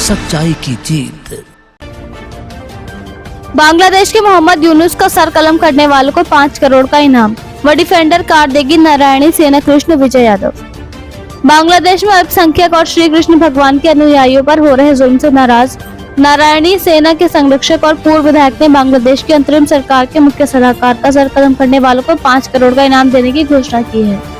सच्चाई की जीत। बांग्लादेश के मोहम्मद यूनुस का सर कलम करने वालों को 5 करोड़ का इनाम। व डिफेंडर कार देगी नारायणी सेना कृष्ण विजय यादव। बांग्लादेश में अल्पसंख्यक और श्री कृष्ण भगवान के अनुयायियों पर हो रहे जुल्म से नाराज नारायणी सेना के संरक्षक और पूर्व विधायक ने बांग्लादेश की अंतरिम सरकार के मुख्य सलाहकार का सर कलम करने वालों को 5 करोड़ का इनाम देने की घोषणा की है।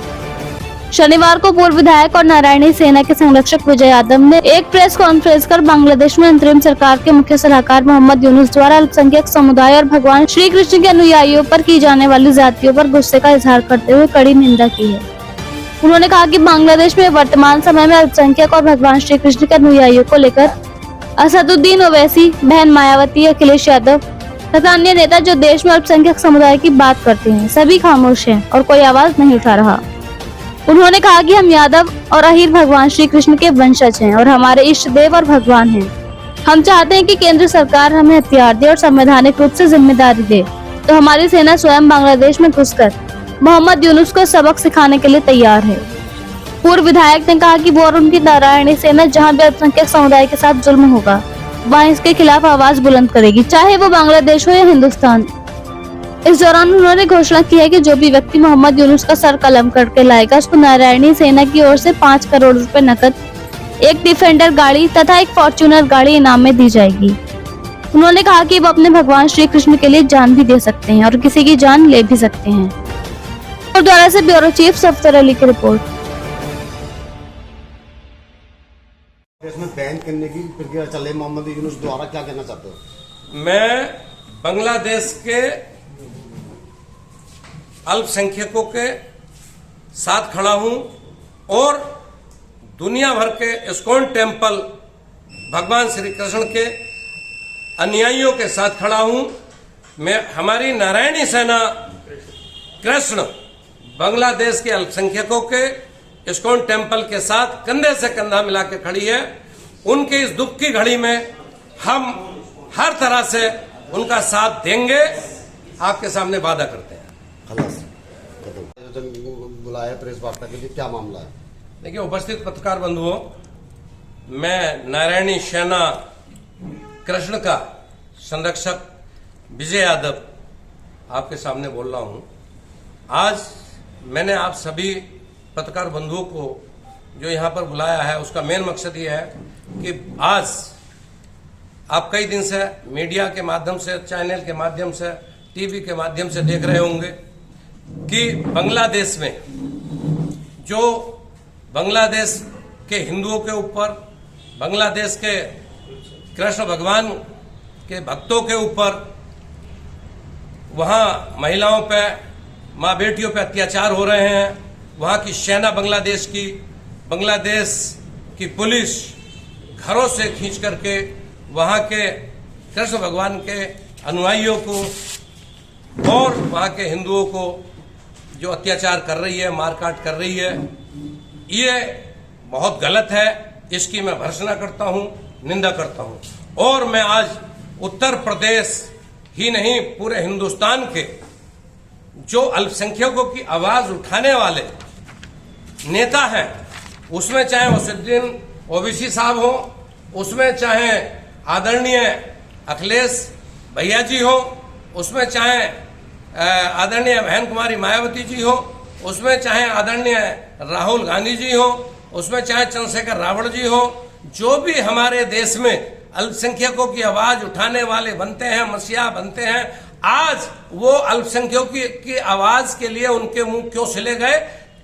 शनिवार को पूर्व विधायक और नारायणी सेना के संरक्षक विजय यादव ने एक प्रेस कॉन्फ्रेंस कर बांग्लादेश में अंतरिम सरकार के मुख्य सलाहकार मोहम्मद यूनुस द्वारा अल्पसंख्यक समुदाय और भगवान श्री कृष्ण के अनुयायियों पर की जाने वाली ज्यादतियों पर गुस्से का इजहार करते हुए कड़ी निंदा की है। उन्होंने कहा कि बांग्लादेश में वर्तमान समय में अल्पसंख्यक और भगवान श्री कृष्ण के अनुयायियों को लेकर असदुद्दीन ओवैसी, बहन मायावती, अखिलेश यादव तथा अन्य नेता जो देश में अल्पसंख्यक समुदाय की बात करते हैं, सभी खामोश हैं और कोई आवाज नहीं उठा रहा। उन्होंने कहा कि हम यादव और अहीर भगवान श्री कृष्ण के वंशज हैं और हमारे इष्ट देव और भगवान हैं। हम चाहते हैं कि केंद्र सरकार हमें हथियार दे और संवैधानिक रूप से जिम्मेदारी दे, तो हमारी सेना स्वयं बांग्लादेश में घुसकर मोहम्मद यूनुस को सबक सिखाने के लिए तैयार है। पूर्व विधायक ने कहा कि वो और उनकी नारायणी सेना जहां भी अल्पसंख्यक समुदाय के साथ जुल्म होगा वहां इसके खिलाफ आवाज बुलंद करेगी, चाहे वो बांग्लादेश हो या हिंदुस्तान। इस दौरान उन्होंने घोषणा की है कि जो भी व्यक्ति मोहम्मद यूनुस का सर कलम करके लाएगा उसको नारायणी सेना की ओर से 5 करोड़ रुपए नकद, एक डिफेंडर गाड़ी तथा एक फॉर्च्यूनर गाड़ी इनाम में दी जाएगी। उन्होंने कहा कि वो अपने भगवान श्री कृष्ण के लिए जान भी दे सकते हैं और किसी की जान ले भी सकते हैं। गुरुद्वारा से ब्यूरो चीफ सफदर अली की रिपोर्ट। इसमें बैन करने की प्रक्रिया चल रही है, मोहम्मद यूनुस द्वारा क्या कहना चाहते हो? मैं बांग्लादेश के अल्पसंख्यकों के साथ खड़ा हूं और दुनिया भर के इस्कॉन टेम्पल भगवान श्री कृष्ण के अनुयायियों के साथ खड़ा हूं। मैं हमारी नारायणी सेना कृष्ण बांग्लादेश के अल्पसंख्यकों के इस्कॉन टेम्पल के साथ कंधे से कंधा मिला के खड़ी है। उनके इस दुख की घड़ी में हम हर तरह से उनका साथ देंगे, आपके सामने वादा करते हैं। बुलाया प्रेस वार्ता के लिए, क्या मामला है? देखिए, उपस्थित पत्रकार बंधुओं, मैं नारायणी सेना कृष्ण का संरक्षक विजय यादव आपके सामने बोल रहा हूं। आज मैंने आप सभी पत्रकार बंधुओं को जो यहां पर बुलाया है उसका मेन मकसद ये है कि आज आप कई दिन से मीडिया के माध्यम से, चैनल के माध्यम से, टीवी के माध्यम से देख रहे होंगे कि बांग्लादेश में जो बांग्लादेश के हिंदुओं के ऊपर, बांग्लादेश के कृष्ण भगवान के भक्तों के ऊपर, वहां महिलाओं पे, माँ बेटियों पे अत्याचार हो रहे हैं। वहां की सेना बांग्लादेश की पुलिस घरों से खींच करके वहां के कृष्ण भगवान के अनुयायियों को और वहां के हिंदुओं को जो अत्याचार कर रही है, मारकाट कर रही है, ये बहुत गलत है। इसकी मैं भर्त्सना करता हूं, निंदा करता हूं। और मैं आज उत्तर प्रदेश ही नहीं, पूरे हिंदुस्तान के जो अल्पसंख्यकों की आवाज उठाने वाले नेता हैं, उसमें चाहे असदुद्दीन ओवैसी साहब हो, उसमें चाहे आदरणीय अखिलेश भैया जी हो, उसमें चाहे आदरणीय बहन कुमारी मायावती जी हो, उसमें चाहे आदरणीय राहुल गांधी जी हो, उसमें चाहे चंद्रशेखर रावण जी हो, जो भी हमारे देश में अल्पसंख्यकों की आवाज उठाने वाले बनते हैं, मसीहा बनते हैं, आज वो अल्पसंख्यकों की आवाज के लिए उनके मुंह क्यों सिले गए,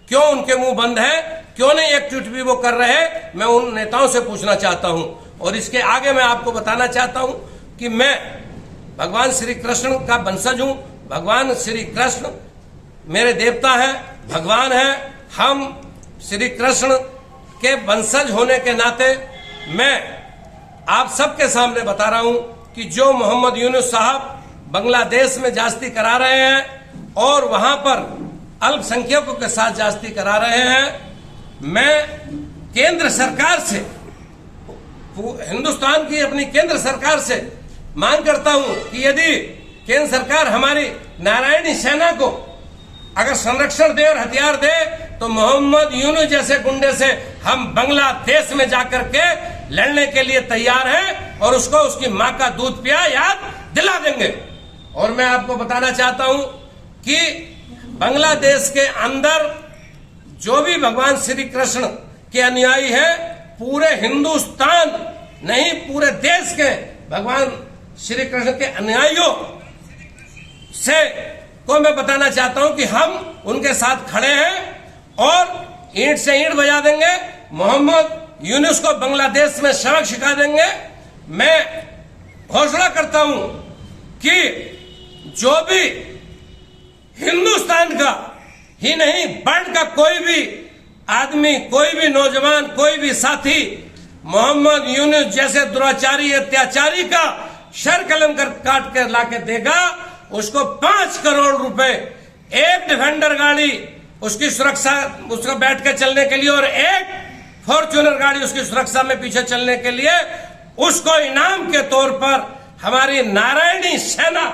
क्यों उनके मुंह बंद है, क्यों नहीं एक ट्वीट भी वो कर रहे हैं, मैं उन नेताओं से पूछना चाहता हूं। और इसके आगे मैं आपको बताना चाहता हूं कि मैं भगवान श्री कृष्ण का वंशज हूं। भगवान श्री कृष्ण मेरे देवता हैं, भगवान हैं। हम श्री कृष्ण के वंशज होने के नाते मैं आप सबके सामने बता रहा हूं कि जो मोहम्मद यूनुस साहब बांग्लादेश में जास्ती करा रहे हैं और वहां पर अल्पसंख्यकों के साथ जास्ती करा रहे हैं, मैं केंद्र सरकार से, हिंदुस्तान की अपनी केंद्र सरकार से मांग करता हूं कि यदि केंद्र सरकार हमारी नारायणी सेना को अगर संरक्षण दे और हथियार दे तो मोहम्मद यूनुस जैसे गुंडे से हम बांग्लादेश में जाकर के लड़ने के लिए तैयार हैं और उसको उसकी मां का दूध पिया याद दिला देंगे। और मैं आपको बताना चाहता हूं कि बांग्लादेश के अंदर जो भी भगवान श्री कृष्ण के अनुयायी है, पूरे हिंदुस्तान नहीं पूरे देश के भगवान श्री कृष्ण के अनुयायियों से को मैं बताना चाहता हूं कि हम उनके साथ खड़े हैं और ईंट से ईंट बजा देंगे। मोहम्मद यूनुस को बांग्लादेश में सबक सिखा देंगे। मैं घोषणा करता हूं कि जो भी हिंदुस्तान का ही नहीं वर्ल्ड का कोई भी आदमी, कोई भी नौजवान, कोई भी साथी मोहम्मद यूनुस जैसे दुराचारी अत्याचारी का सर कलम कर काट कर लाके देगा, उसको 5 करोड़ रुपए, एक डिफेंडर गाड़ी उसकी सुरक्षा, उसको बैठ के चलने के लिए और एक फॉर्च्यूनर गाड़ी उसकी सुरक्षा में पीछे चलने के लिए, उसको इनाम के तौर पर हमारी नारायणी सेना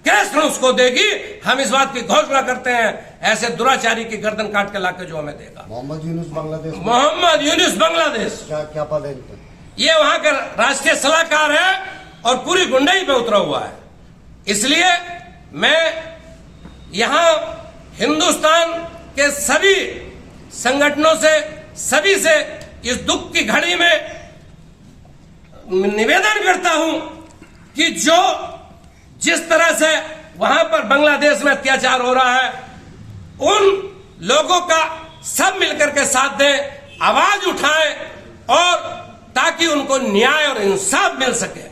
कृष्ण उसको देगी। हम इस बात की घोषणा करते हैं, ऐसे दुराचारी की गर्दन काट के लाके जो हमें देगा। मोहम्मद यूनुस बांग्लादेश, मोहम्मद यूनुस बांग्लादेश, क्या पद है इनका? ये वहां का राष्ट्रीय सलाहकार है और पूरी गुंडाई पे उतरा हुआ है। इसलिए मैं यहां हिंदुस्तान के सभी संगठनों से, सभी से इस दुख की घड़ी में निवेदन करता हूं कि जो जिस तरह से वहां पर बांग्लादेश में अत्याचार हो रहा है, उन लोगों का सब मिलकर के साथ दें, आवाज उठाएं और ताकि उनको न्याय और इंसाफ मिल सके।